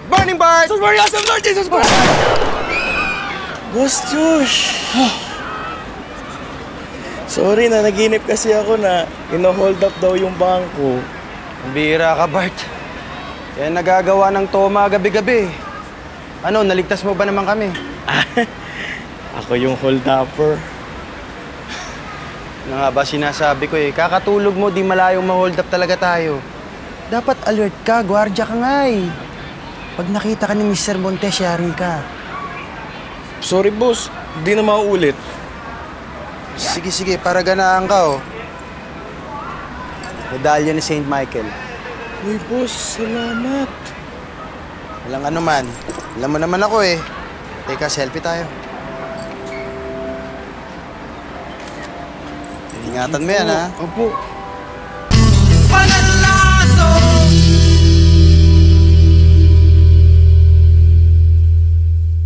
Morning, Bart! Jesus Maria, sa Lord Jesus Christ! Boss Josh! Sorry na, naginip kasi ako na ino-hold up daw yung bangko. Bira ka, Bart. Yan nagagawa ng toma gabi-gabi. Ano, naligtas mo ba naman kami? Ako yung hold-upper. Ano nga ba sinasabi ko eh, kakatulog mo, di malayong ma-hold up talaga tayo. Dapat alert ka, gwardiya ka nga eh. Pag nakita ka ni Mr. Montes, yari ka. Sorry, boss. Di na mauulit. Sige, sige, para ganaan ka, oh. Medalya ni St. Michael. Uy, boss, salamat. Walang ano man. Alam mo naman ako, eh. Teka, selfie tayo. Ingatan mo yan, ha? Opo. Panalaso